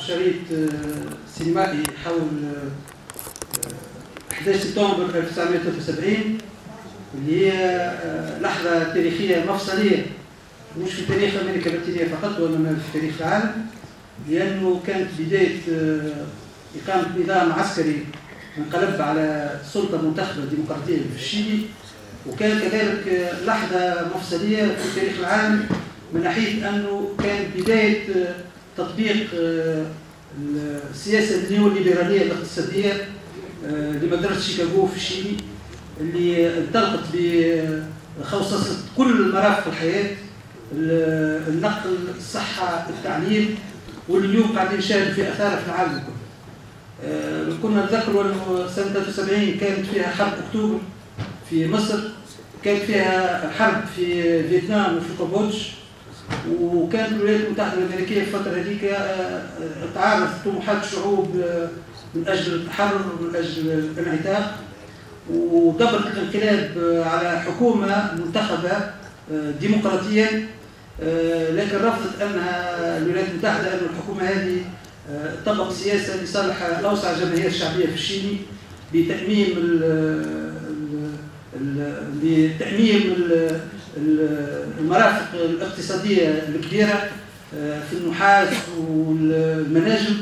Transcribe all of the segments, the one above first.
شريط سينمائي حول 11 سبتمبر 1973 اللي هي لحظة تاريخية مفصلية مش في تاريخ أمريكا اللاتينية فقط وإنما في تاريخ العالم، لأنه كانت بداية إقامة نظام عسكري انقلب على سلطة منتخبة ديمقراطية في الشيلي، وكان كذلك لحظة مفصلية في تاريخ العالم من ناحية أنه كانت بداية تطبيق السياسة النيوليبرالية الاقتصادية لمدرسة شيكاغو في الشيلي، اللي انطلقت بخصوص كل مرافق الحياة، النقل، الصحة، التعليم، واللي اليوم قاعدين نشاهد في أثارها في العالم الكل. كنا نذكروا أنه سنة 73 كانت فيها حرب أكتوبر في مصر، كانت فيها حرب في فيتنام وفي كمبودج، وكانت الولايات المتحدة الأمريكية في الفترة هذيك تعارض طموحات الشعوب من أجل التحرر ومن أجل الانعتاق، ودبرت الانقلاب على حكومة منتخبة ديمقراطيا، لكن رفضت أنها الولايات المتحدة أن الحكومة هذه تطبق سياسة لصالح الأوسع جماهير الشعبية في الشيلي بتأميم المرافق الاقتصادية الكبيرة في النحاس والمناجم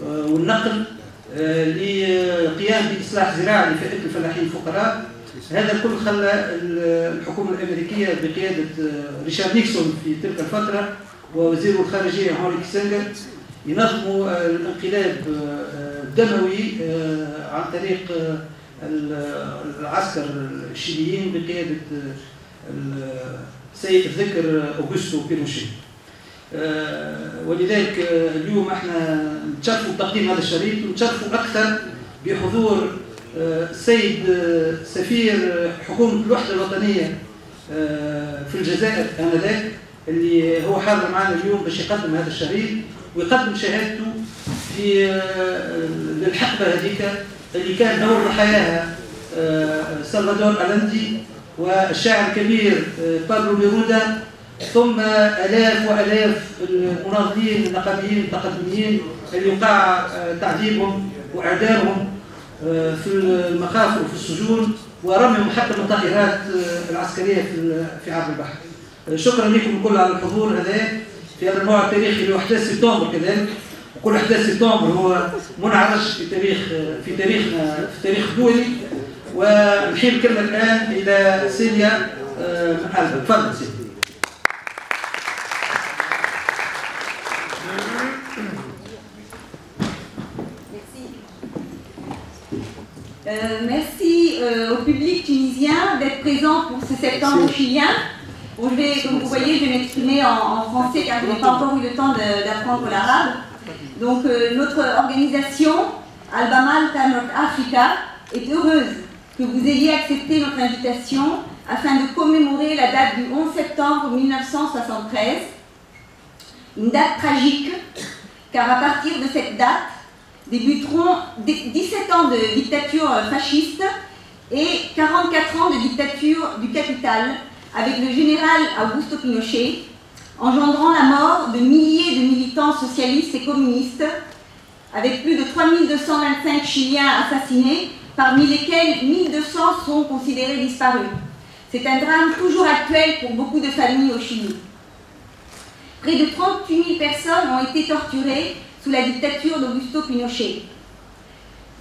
والنقل لقيام بإصلاح زراعي لفئة الفلاحين الفقراء. هذا الكل خلى الحكومة الأمريكية بقيادة ريشارد نيكسون في تلك الفترة ووزير الخارجية هنري كيسنجر ينظموا الانقلاب الدموي عن طريق العسكر الشيليين بقيادة سيد الذكر أوغوستو بينوشي. ولذلك اليوم احنا نتشرفوا بتقديم هذا الشريط، ونتشرفوا أكثر بحضور السيد سفير حكومة الوحدة الوطنية في الجزائر آنذاك، اللي هو حاضر معنا اليوم باش يقدم هذا الشريط ويقدم شهادته في للحقبة هذيك اللي كان دور ضحاياها سلفادور ألاندي والشاعر الكبير بابلو نيرودا، ثم آلاف وآلاف المناضلين النقابيين التقدميين اللي وقع تعذيبهم وإعدامهم في المخافر وفي السجون ورميهم حتى بالطائرات العسكرية في عرض البحر. شكرا لكم الكل على الحضور هذا في هذا النوع التاريخي اللي هو 11 سبتمبر كذلك، وكل 11 سبتمبر هو منعرج في تاريخنا في تاريخ دولي. ونحيل الكلمة الآن إلى سيليا من حلب. تفضل سيليا. Merci au public tunisien d'être présent pour ce septembre chilien. Bon, comme vous voyez, je vais m'exprimer en français car je n'ai pas encore eu le temps d'apprendre l'arabe. Donc notre organisation, Alba Malta North Africa, est heureuse que vous ayez accepté notre invitation afin de commémorer la date du 11 septembre 1973. Une date tragique, car à partir de cette date, débuteront 17 ans de dictature fasciste et 44 ans de dictature du capital avec le général Augusto Pinochet, engendrant la mort de milliers de militants socialistes et communistes, avec plus de 3225 Chiliens assassinés, parmi lesquels 1200 sont considérés disparus. C'est un drame toujours actuel pour beaucoup de familles au Chili. Près de 38 000 personnes ont été torturées sous la dictature d'Augusto Pinochet.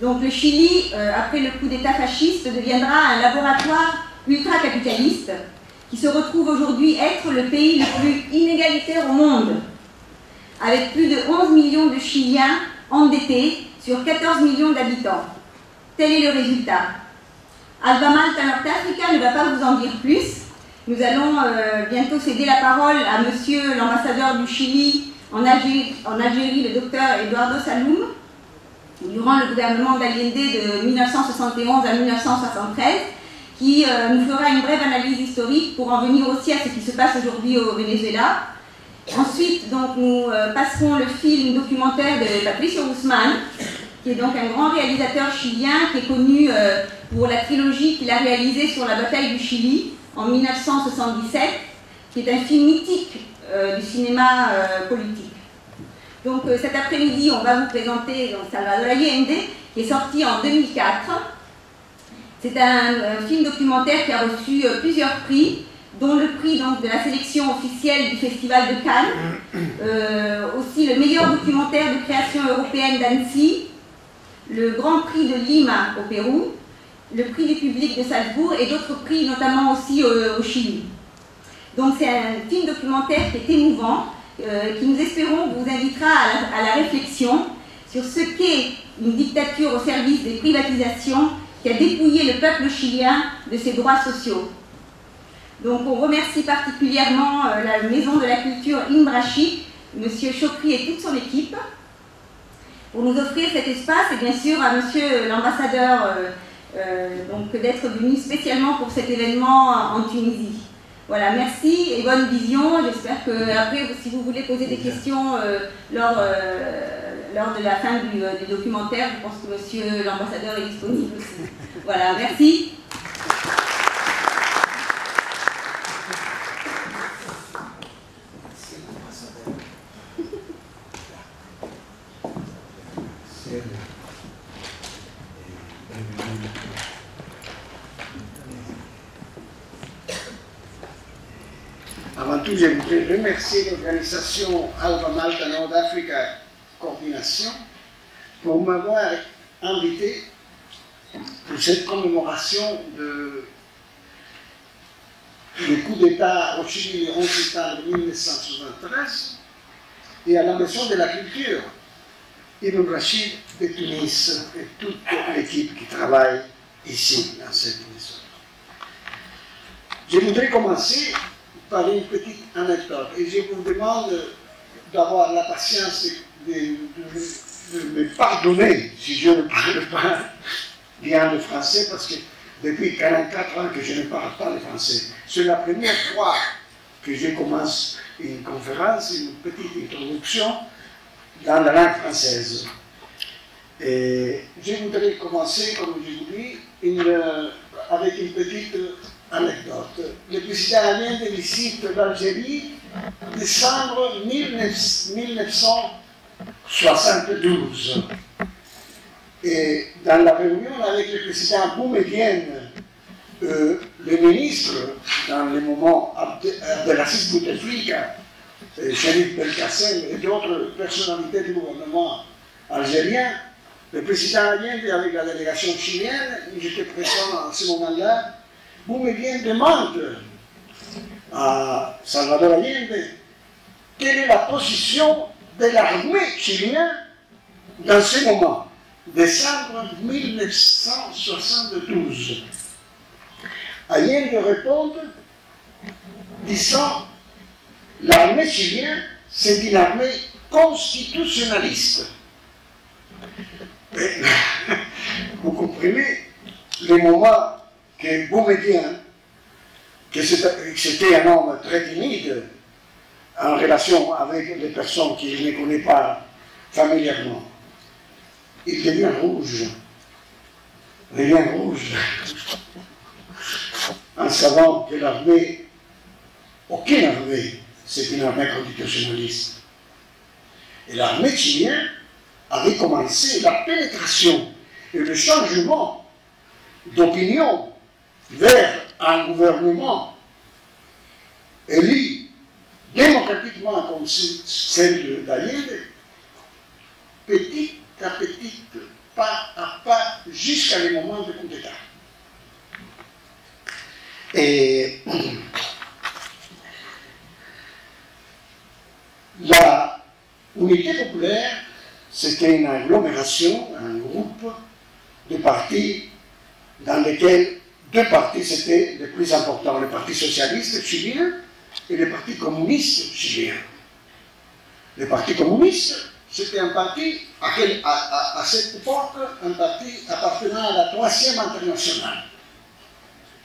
Donc le Chili, après le coup d'État fasciste, deviendra un laboratoire ultra-capitaliste qui se retrouve aujourd'hui être le pays le plus inégalitaire au monde, avec plus de 11 millions de Chiliens endettés sur 14 millions d'habitants. Tel est le résultat. Alba Malta North Africa ne va pas vous en dire plus. Nous allons bientôt céder la parole à monsieur l'ambassadeur du Chili en Algérie, le docteur Eduardo Salum, durant le gouvernement d'Allende de 1971 à 1973, qui nous fera une brève analyse historique pour en venir aussi à ce qui se passe aujourd'hui au Venezuela. Ensuite, donc, nous passerons le film documentaire de Patricio Guzmán, qui est donc un grand réalisateur chilien qui est connu pour la trilogie qu'il a réalisée sur la bataille du Chili en 1977, qui est un film mythique du cinéma politique. Donc cet après-midi, on va vous présenter donc, Salvador Allende, qui est sorti en 2004. C'est un film documentaire qui a reçu plusieurs prix, dont le prix donc, de la sélection officielle du Festival de Cannes, aussi le meilleur documentaire de création européenne d'Annecy, le Grand Prix de Lima au Pérou, le prix du public de Salzbourg et d'autres prix, notamment aussi au Chili. Donc c'est un film documentaire qui est émouvant, qui nous espérons vous invitera à la réflexion sur ce qu'est une dictature au service des privatisations qui a dépouillé le peuple chilien de ses droits sociaux. Donc on remercie particulièrement la Maison de la Culture Imbrashi, M. Chokri et toute son équipe, pour nous offrir cet espace et bien sûr à M. l'ambassadeur d'être venu spécialement pour cet événement en Tunisie. Voilà, merci et bonne vision. J'espère que après, si vous voulez poser des questions lors de la fin du documentaire, je pense que monsieur l'ambassadeur est disponible aussi. Voilà, merci. Avant tout, je voudrais remercier l'organisation Alba Malta Nord Africa Coordination pour m'avoir invité pour cette commémoration du coup d'État au Chili le 11 septembre 1973 et à la Maison de la Culture Ibn Rachid de Tunis et toute l'équipe qui travaille ici dans cette maison. Je voudrais commencer par une petite anecdote. Et je vous demande d'avoir la patience de me pardonner si je ne parle pas bien le français, parce que depuis 44 ans que je ne parle pas le français. C'est la première fois que je commence une conférence, une petite introduction dans la langue française. Et je voudrais commencer, comme je vous dis, avec une petite anecdote. Le président Allende visite l'Algérie en décembre 1972. Et dans la réunion avec le président Boumedienne, le ministre, dans le moment Abdelaziz Bouteflika, Cherif Belkacem et d'autres personnalités du gouvernement algérien, le président Allende avec la délégation chilienne, j'étais présent à ce moment-là, Boumedienne demande à Salvador Allende quelle est la position de l'armée chilienne dans ce moment, décembre 1972. Allende répond disant l'armée chilienne, c'est une armée constitutionnaliste. Et, vous comprenez le moment que Boumedienne, que c'était un homme très timide en relation avec les personnes qu'il ne connaît pas familièrement, il devient rouge, en savant que l'armée, aucune armée, c'est une armée constitutionnaliste. Et l'armée chilienne avait commencé la pénétration et le changement d'opinion vers un gouvernement élu démocratiquement comme celle d'Allende, petit à petit, pas à pas, jusqu'à le moment du coup d'État. Et la Unité populaire, c'était une agglomération, un groupe de partis dans lesquels deux partis c'était les plus importants, le Parti socialiste chilien et le Parti communiste chilien. Le Parti communiste, c'était un parti, à cette époque, un parti appartenant à la Troisième Internationale.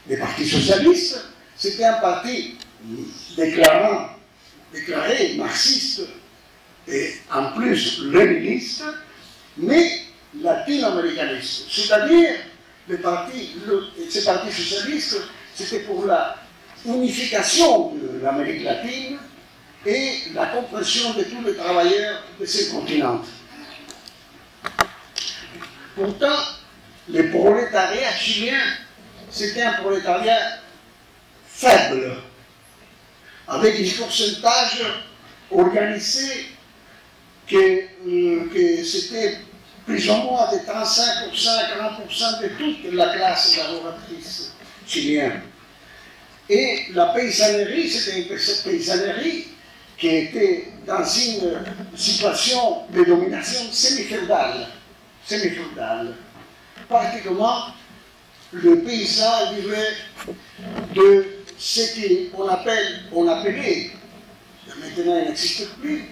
le Parti socialiste, c'était un parti déclaré marxiste et en plus léniniste, mais latino-américaniste. C'est-à-dire, ces partis socialistes, c'était pour la unification de l'Amérique latine et la compréhension de tous les travailleurs de ce continent. Pourtant, le prolétariat chilien, c'était un prolétariat faible, avec un pourcentage organisé que c'était plus ou moins de 35%, 40% de toute la classe laboratrice chilienne. Et la paysannerie, c'était une paysannerie qui était dans une situation de domination semi-féodale. Pratiquement, le paysan vivait de ce qu'on appelait, maintenant il n'existe plus,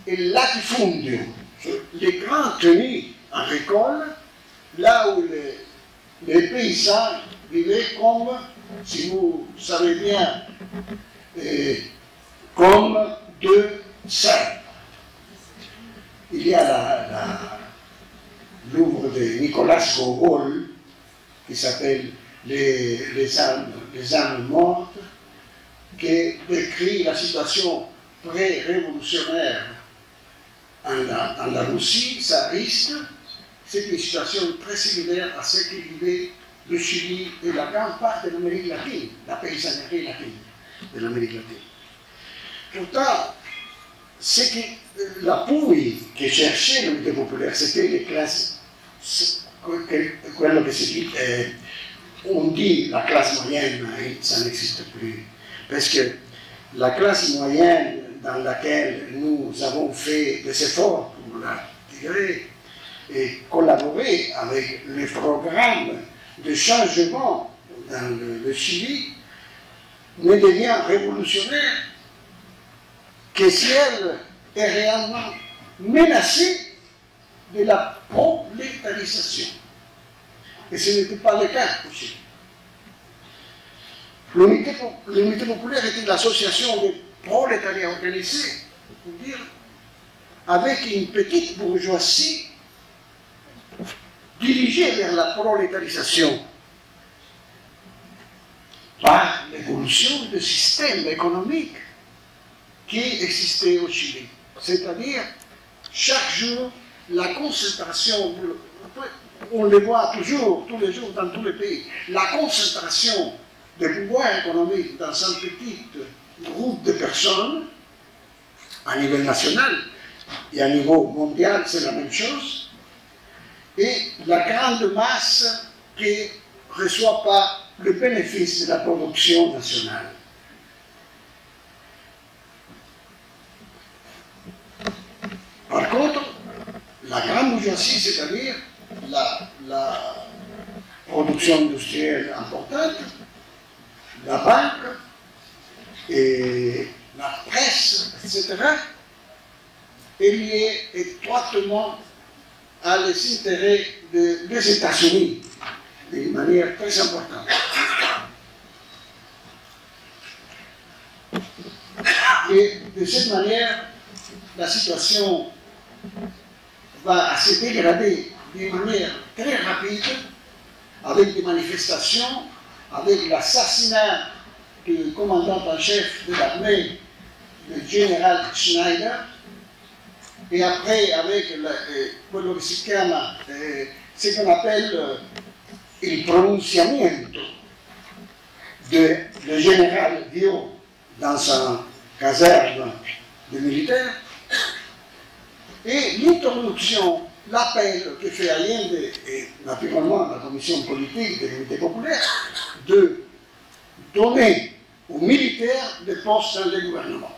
le latifundio, les grands tenues agricoles, là où les paysans vivaient comme, si vous savez bien, comme deux serfs. Il y a l'œuvre de Nicolas Gogol qui s'appelle les âmes mortes, qui décrit la situation pré-révolutionnaire en la Russie tsariste. C'est une situation très similaire à ce que vivait le Chili et la grande part de l'Amérique latine, la paysannerie latine de l'Amérique latine. Pourtant, l'appui que cherchait l'unité populaire, c'était les classes, quello que on dit la classe moyenne, ça n'existe plus. Parce que la classe moyenne dans laquelle nous avons fait des efforts pour la tirer et collaborer avec les programmes de changement dans le Chili, ne devient révolutionnaire que si elle est réellement menacée de la prolétarisation. Et ce n'était pas le cas au Chili. L'unité populaire était l'association des prolétariats organisés, pour dire, avec une petite bourgeoisie dirigée vers la prolétarisation par l'évolution du système économique qui existait au Chili. C'est-à-dire, chaque jour, la concentration, on le voit toujours, tous les jours, dans tous les pays, la concentration des pouvoirs économiques dans un petit groupe de personnes, à niveau national et à niveau mondial, c'est la même chose, et la grande masse qui ne reçoit pas le bénéfice de la production nationale. Par contre, la grande bourgeoisie, c'est-à-dire la production industrielle importante, la banque et la presse, etc., est liée étroitement à les intérêts des États-Unis, d'une manière très importante. Et de cette manière, la situation va se dégrader d'une manière très rapide, avec des manifestations, avec l'assassinat du commandant en chef de l'armée, le général Schneider, et après avec ce qu'on appelle il pronunciamiento du général Dio dans sa caserne de militaires, et l'introduction, l'appel que fait Allende et naturellement la commission politique de l'unité populaire de donner aux militaires des postes dans le gouvernement.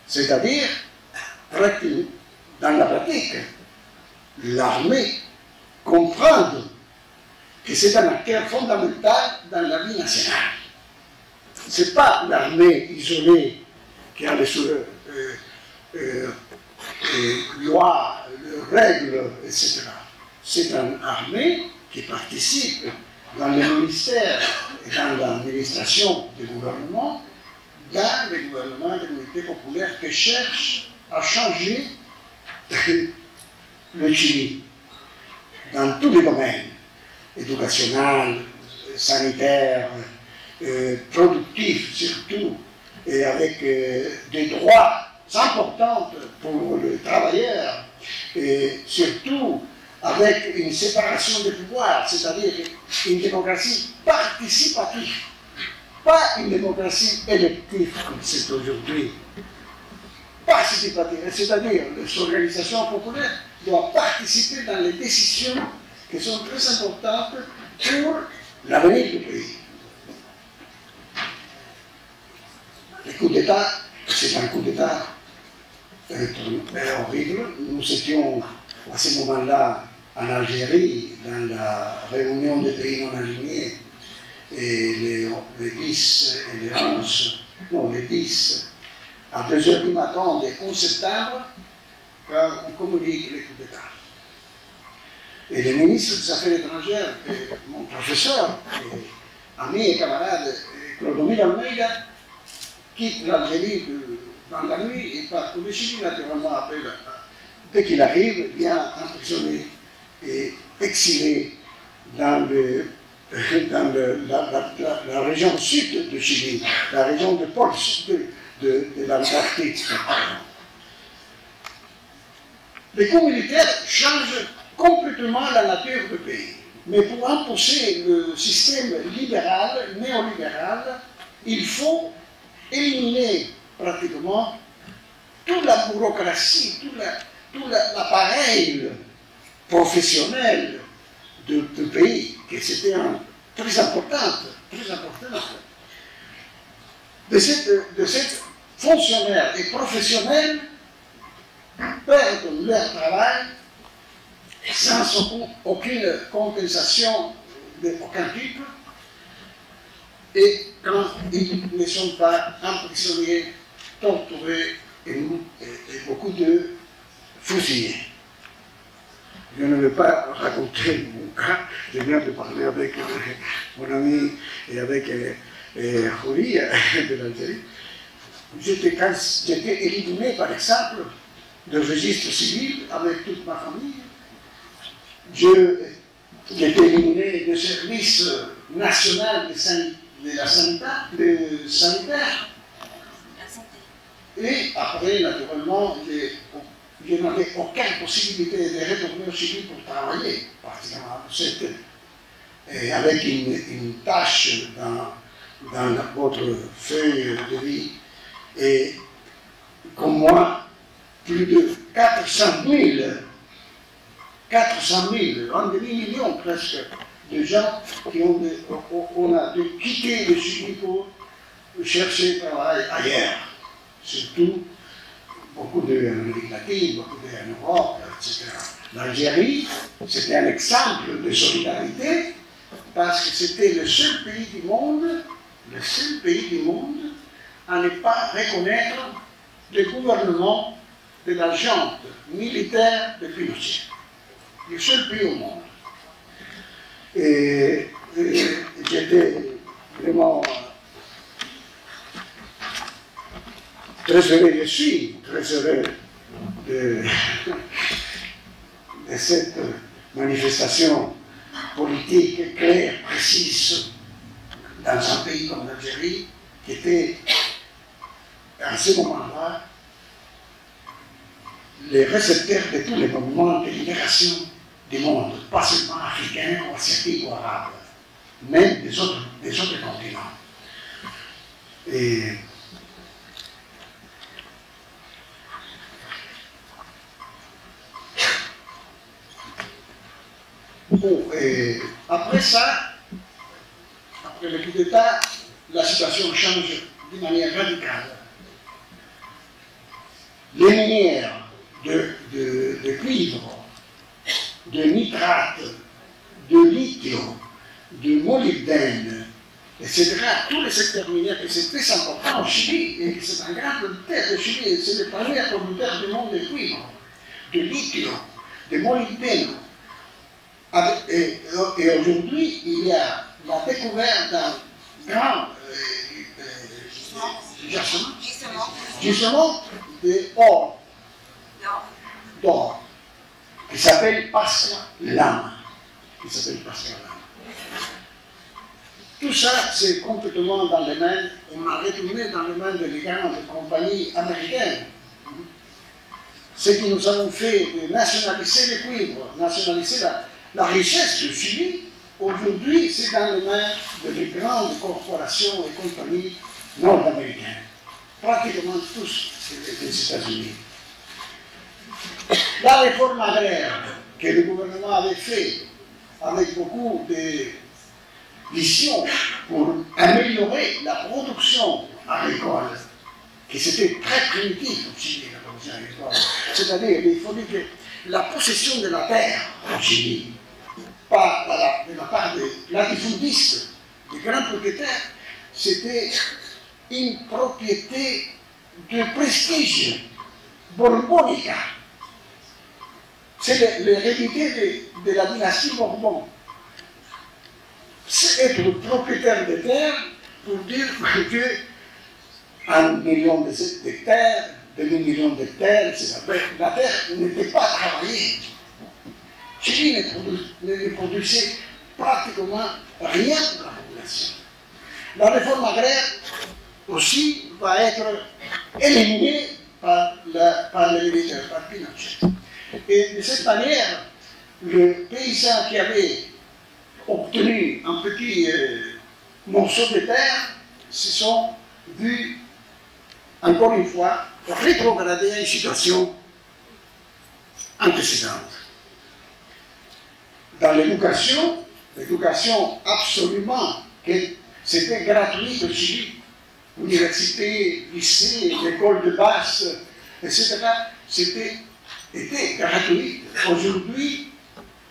C'est-à-dire, dans la pratique, l'armée comprend que c'est un acteur fondamental dans la vie nationale. Ce n'est pas l'armée isolée qui a les lois, les règles, etc. C'est une armée qui participe dans les ministères et dans l'administration du gouvernement, dans les gouvernements de l'unité populaire qui cherchent à changer le Chili dans tous les domaines, éducationnel, sanitaire, productif surtout, et avec des droits importants pour les travailleurs, et surtout avec une séparation des pouvoirs, c'est-à-dire une démocratie participative, pas une démocratie élective comme c'est aujourd'hui. Participative, c'est-à-dire les organisations populaires doivent participer dans les décisions qui sont très importantes pour l'avenir du pays. Le coup d'État, c'est un coup d'État horrible. Nous étions à ce moment-là en Algérie, dans la réunion des pays non alignés, et les 10 et les 11, non, les 10, à 2h du matin, le 11 septembre, quand on communique les coups d'État. Et le ministre des Affaires étrangères, mon professeur, ami et camarade, Clodomir Almeida, quitte l'Algérie dans la nuit et part pour le Chili, naturellement, après, dès qu'il arrive, vient emprisonné et exilé dans la région sud du Chili, la région de pôle sud de l'Antarctique. Les coups militaires changent complètement la nature du pays. Mais pour imposer le système libéral, néolibéral, il faut éliminer pratiquement toute la bureaucratie, tout l'appareil professionnel du pays, qui c'était très importante. De cette fonctionnaires et professionnels perdent leur travail sans aucune compensation d'aucun type, et quand ils ne sont pas emprisonnés, torturés et beaucoup de fusillés. Je ne vais pas raconter mon cas, je viens de parler avec mon ami et avec Khouri de l'Algérie. J'étais éliminé, par exemple, du registre civil avec toute ma famille. J'étais éliminé du service national de la sanitaire. Et après, naturellement, je n'avais aucune possibilité de retourner au Chili pour travailler, particulièrement avec une tâche dans votre feuille de vie. Et comme moi, plus de 400 000, un demi-million presque, de gens qui on a dû quitter le Chili pour chercher travail ailleurs. Surtout beaucoup d'Amérique latine, beaucoup en Europe, etc. L'Algérie, c'était un exemple de solidarité parce que c'était le seul pays du monde à ne pas reconnaître le gouvernement de la junte militaire de Pinochet. Le seul pays au monde. Et j'étais vraiment très heureux, je suis très heureux de cette manifestation politique claire, précise, dans un pays comme l'Algérie, qui était, à ce moment-là, les récepteurs de tous les mouvements de libération du monde, pas seulement africains ou asiatiques ou arabes, même des autres continents. Et bon, après ça, après le coup d'État, la situation change de manière radicale. Les minières de cuivre, de nitrate, de lithium, de molybdène, etc., tous les secteurs miniers, et c'est très important au Chili, et c'est un grand producteur de Chili, c'est le premier producteur du monde de cuivre, de lithium, de molybdène. Et aujourd'hui, il y a la découverte d'un grand gisement d'or, qui s'appelle Pascua Lama. Tout ça, c'est complètement dans les mains, on a retourné dans les mains des grandes compagnies américaines. Ce que nous avons fait de nationaliser les cuivres, nationaliser la richesse du Chili, aujourd'hui, c'est dans les mains de grandes corporations et compagnies nord-américaines. Pratiquement tous les États-Unis. La réforme agraire que le gouvernement avait fait avec beaucoup de vision pour améliorer la production agricole, qui c'était très primitif au Chili, la production agricole. C'est-à-dire qu'il faut dire que la possession de la terre au Chili, pas de la part des latifundistes, des grands propriétaires, c'était une propriété de prestige bourbonica. C'est l'hérédité de la dynastie Bourbon. C'est être propriétaire de terre pour dire que 1 million d'hectares, 2 millions d'hectares, etc. La terre n'était pas travaillée. Chili ne produisait pratiquement rien pour la population. La réforme agraire aussi va être éliminée par les militaires, par Pinochet. Et de cette manière, le paysan qui avait obtenu un petit morceau de terre se sont vus, encore une fois, rétrograder à une situation antécédente. Dans l'éducation absolument, que c'était gratuit au Chili, université, lycée, école de base, etc., était gratuit. Aujourd'hui,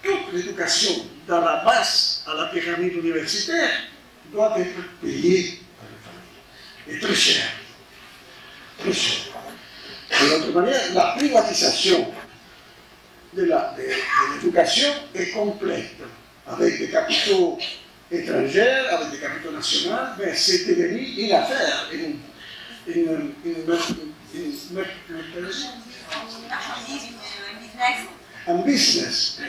toute l'éducation, dans la base à la pyramide universitaire, doit être payée par la famille. Et très cher. Très cher. De l'autre manière, la privatisation de l'éducation est complète, avec des capitaux étrangers, avec des capitaux nationaux, mais c'est devenu une affaire, un business,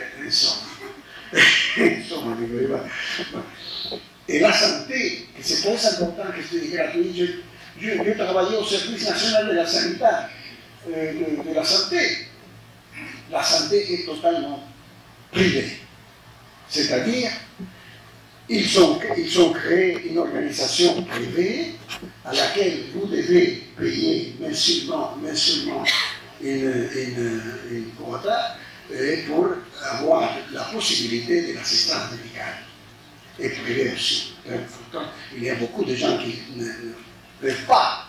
Et la santé, que c'est très important que c'est gratuit. Je travaillais au service national de la santé, de la santé. La santé est totalement privée. C'est-à-dire, ils ont créé une organisation privée à laquelle vous devez payer mensuellement une quota pour avoir la possibilité de l'assistance médicale. Et privé aussi. Pourtant, il y a beaucoup de gens qui ne peuvent pas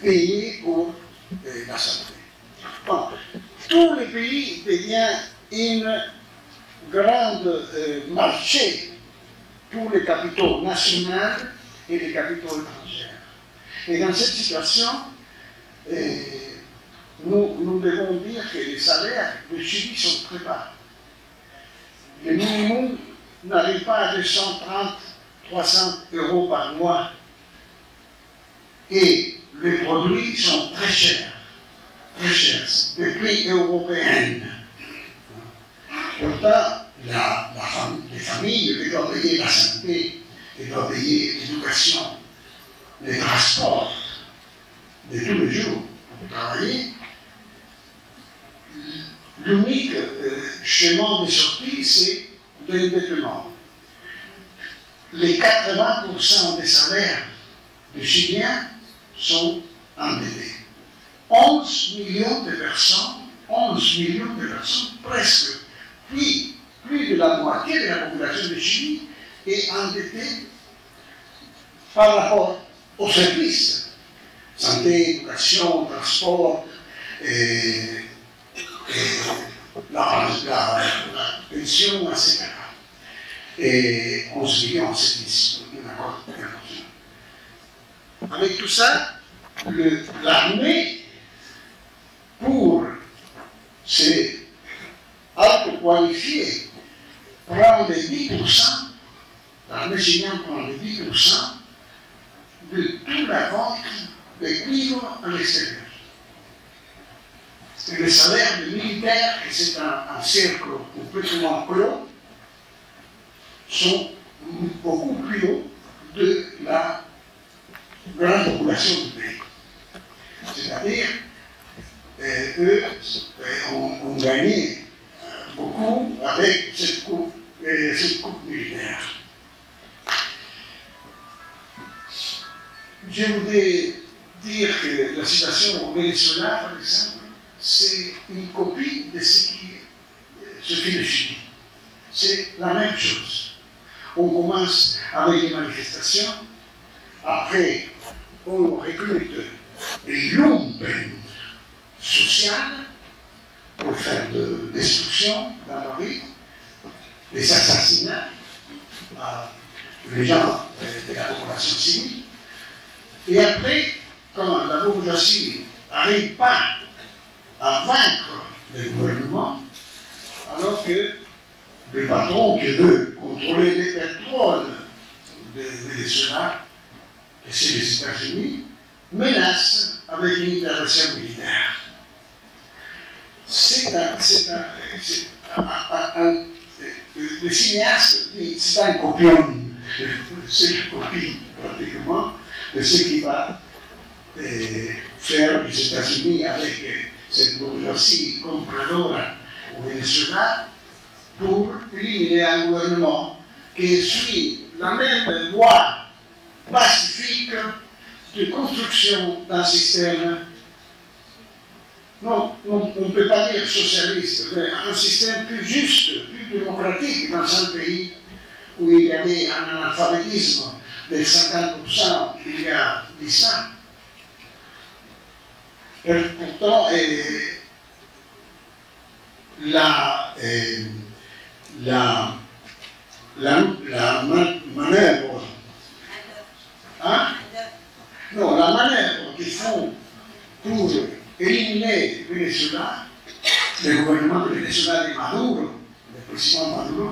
payer pour la santé. Bon, tous les pays deviennent une grande marché pour les capitaux nationaux et les capitaux étrangers. Et dans cette situation, nous devons dire que les salaires de Chili sont très bas. Le minimum n'arrive pas à 230-300 € par mois. Et les produits sont très chers. Très chers. Les prix européens. Pourtant, les familles doivent payer la santé, elles doivent payer l'éducation, les transports de tous les jours pour travailler. L'unique chemin de sortie, c'est l'endettement. Les 80% des salaires des Chiliens sont endettés. 11 millions de personnes, presque, plus de la moitié de la population de Chili est endettée par rapport aux services. Santé, éducation, transport, la pension, etc. Et 11 millions, c'est ici. Avec tout ça, l'armée, pour ces altes qualifié prend les 10%, l'armée chilienne prend les 10% de toute la vente de cuivre à l'extérieur. Et les salaires des militaires, et c'est un cercle complètement clos, sont beaucoup plus hauts de la grande population du pays. C'est-à-dire, eux ont gagné beaucoup avec cette coupe militaire. Je voudrais dire que la situation au Venezuela, par exemple, c'est une copie de ce qui se fait le Chili. C'est la même chose. On commence avec les manifestations, après on recrute l'umpen social pour faire de destruction dans la rue, des assassinats à les gens de la population civile. Et après, quand la bourgeoisie n'arrive pas à vaincre le gouvernement, alors que le patron qui veut contrôler les pétroles de Venezuela, et c'est les États-Unis, menace avec une intervention militaire. Le cinéaste dit c'est un copion, c'est une copie pratiquement de ce qui va faire les États-Unis avec cette bourgeoisie compradora au Venezuela pour éliminer un gouvernement qui suit la même voie pacifique de construction d'un système, non, on ne peut pas dire socialiste, mais un système plus juste, plus démocratique dans un pays où il y avait un analphabétisme de 50% il y a 10 ans. Et pourtant, la manœuvre, hein? Non, la manœuvre qu'ils font pour éliminer le Venezuela, le gouvernement du Venezuela de Maduro, le président Maduro,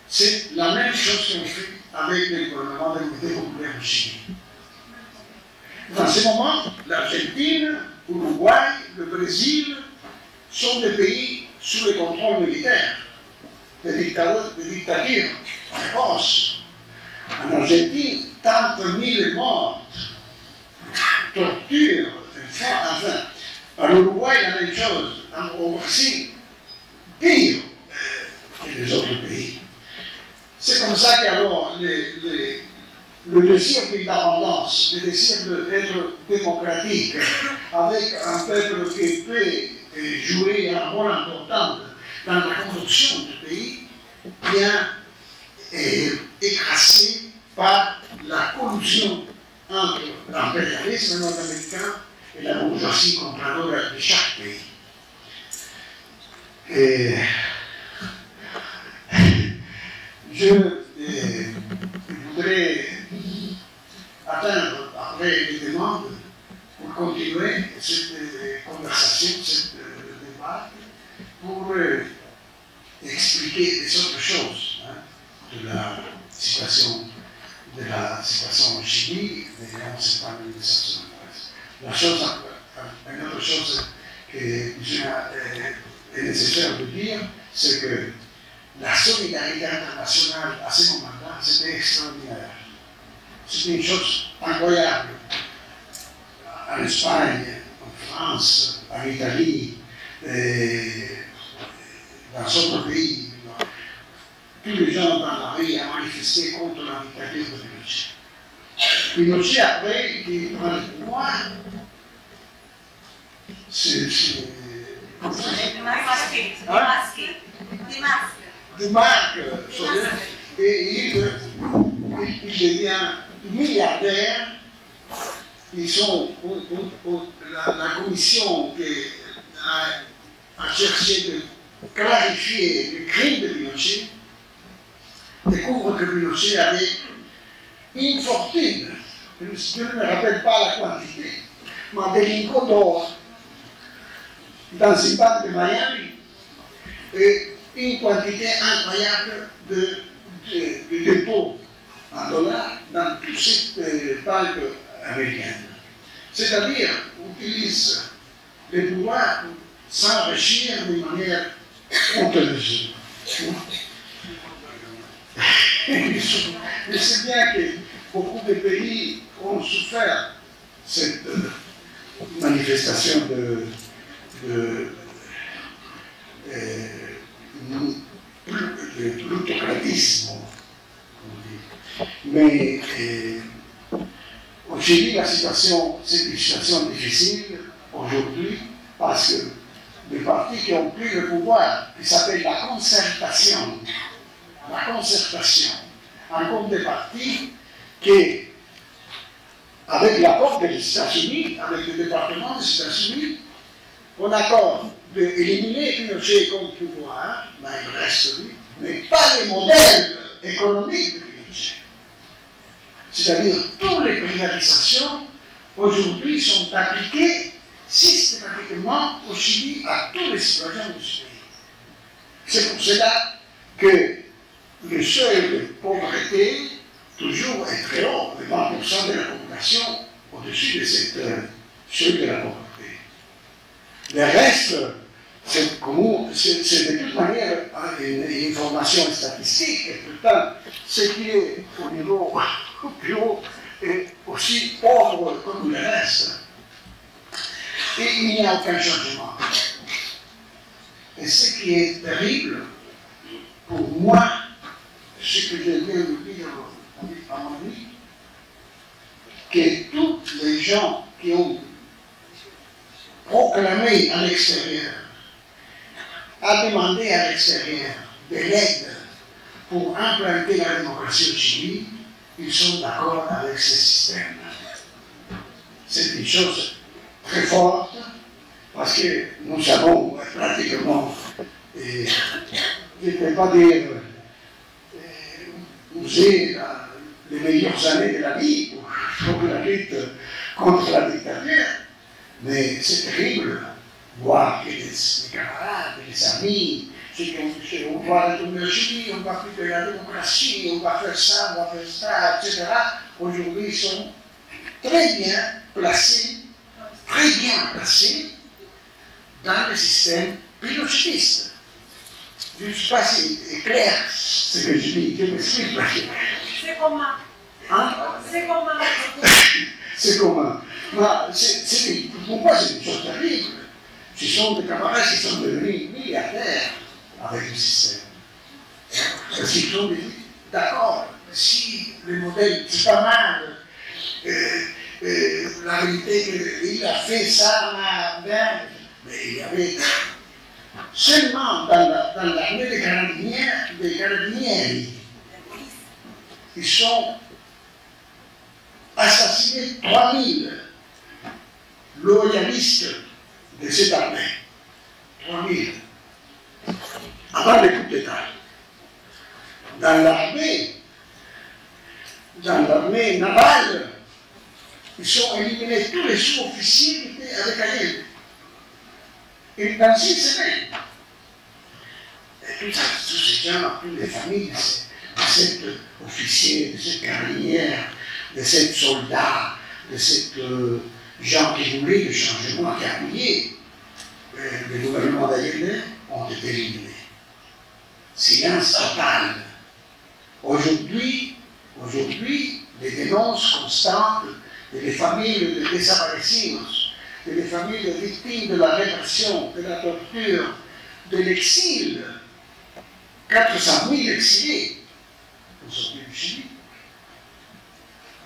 c'est la même chose qu'on fait avec le gouvernement de l'Unité populaire au Chili. Dans ce moment, l'Argentine, l'Uruguay, le Brésil sont des pays sous le contrôle militaire, des dictatures féroces. En Argentine, tant de mille morts, torture, enfin. En Uruguay, la même chose. Au Brésil, pire que les autres pays. C'est comme ça qu'alors le désir d'indépendance, le désir d'être démocratique, avec un peuple qui peut jouer un rôle important dans la construction du pays, vient écrasé par la collusion entre l'impérialisme nord-américain et la bourgeoisie compradora de chaque pays. Je voudrais attendre après les demandes pour continuer cette conversation, ce débat, pour expliquer des autres choses de la situation au Chili de 11 septembre 1973. Une autre chose qu'il est nécessaire de dire, c'est que la solidarité internationale à ce moment-là, c'était extraordinaire. C'était une chose incroyable. En Espagne, en France, en Italie, dans d'autres pays, tous les gens dans la rue ont manifesté contre la dictature de Pinochet. Pinochet, après, qui prend le pouvoir, des marques, et il devient milliardaire. Ils sont la commission qui a cherché de clarifier le crime de Pinochet, découvre que Pinochet avait une fortune, je ne me rappelle pas la quantité, mais des lingots d'or dans une banque de Miami. Et une quantité incroyable de dépôts en dollars dans toutes ces banques américaines. C'est-à-dire, utilise les pouvoirs s'enrichir d'une manière honteuse. Je sais bien que beaucoup de pays ont souffert cette manifestation de plutocratisme. Mais au Chili, c'est une situation difficile aujourd'hui parce que les partis qui ont pris le pouvoir, qui s'appelle la concertation, un groupe de partis qui, avec l'accord des États-Unis, avec le département des États-Unis, on accorde d'éliminer Pinochet comme pouvoir, ben, il reste lui, mais pas les modèles économiques de Pinochet. C'est-à-dire, toutes les privatisations aujourd'hui sont appliquées systématiquement au Chili à tous les citoyens du pays. C'est pour cela que le seuil de pauvreté toujours est très haut, de 20% de la population au-dessus de cette seuil de la pauvreté. Le reste, c'est de toute manière une information statistique, et pourtant, ce qui est au niveau plus haut est aussi pauvre comme le reste. Et il n'y a aucun changement. Et ce qui est terrible, pour moi, ce que je viens de dire à mon ami, que tous les gens qui ont proclamé à l'extérieur, a demandé à l'extérieur de l'aide pour implanter la démocratie au Chili, ils sont d'accord avec ce système. C'est une chose très forte, parce que nous avons pratiquement, je ne peux pas dire, usé les meilleures années de la vie pour la lutte contre la dictature, mais c'est terrible voir que les camarades, les amis, ceux qui ont dit on va retourner au Chili, on va plus de la démocratie, on va faire ça, on va faire ça, etc., aujourd'hui sont très bien placés dans le système pinochetiste. Je ne sais pas si c'est clair ce que je dis, je m'explique. C'est comment? Hein? C'est comment? C'est comment? Pour moi, c'est une chose terrible. Ce sont des camarades qui sont devenus milliardaires avec le système. Parce qu'ils ont dit, d'accord, si le modèle, c'est pas mal, la vérité qu'il a fait ça, mais il y avait seulement dans l'armée des carabinieri, ils sont assassinés 3000 loyalistes de cette armée. 3000. Avant le coup d'État. Dans l'armée navale, ils ont éliminé tous les sous-officiers qui étaient avec Allende. Et dans 6 semaines, tous ces gens, toutes les familles de cet officier, de cette carabinière, de ces soldats, de ces gens qui voulaient le changement, qui appuyaient le gouvernement d'Allende, ont été éliminés. Silence total. Aujourd'hui, les dénonces constantes des familles de desaparecidos, des familles de victimes de la répression, de la torture, de l'exil, 400 000 exilés aujourd'hui du Chili,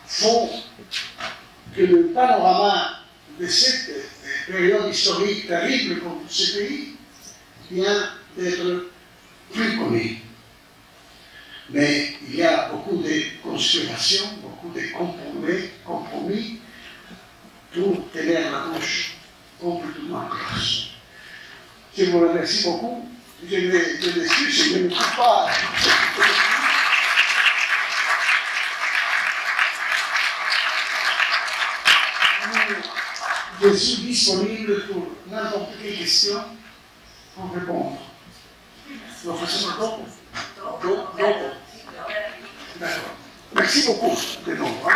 font que le panorama de cette période historique terrible pour ce pays vient d'être plus connu. Mais il y a beaucoup de conspirations, beaucoup de compromis pour tenir la bouche complètement close. Je vous remercie beaucoup. Je m'excuse, je ne peux pas. Je suis disponible pour n'importe quelle question pour répondre. Merci. Lo hacemos loco. Loco. Merci beaucoup de nuevo.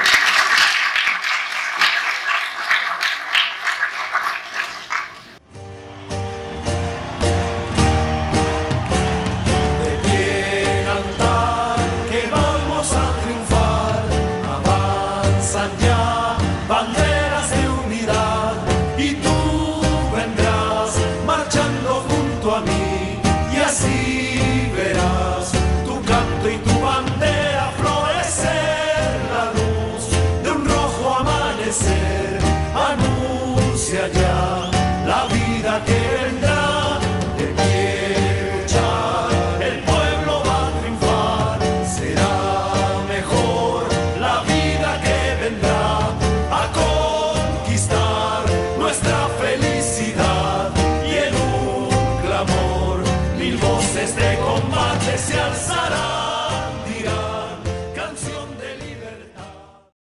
Ya banderas de unidad y tú vendrás marchando junto a mí y así verás tu canto y tu bandera florecer, la luz de un rojo amanecer anuncia ya la vida que vendrá. De pie luchar, el pueblo va a triunfar, será mejor la vida que vendrá a conquistar nuestra felicidad y en un clamor mil voces de combate se alzarán.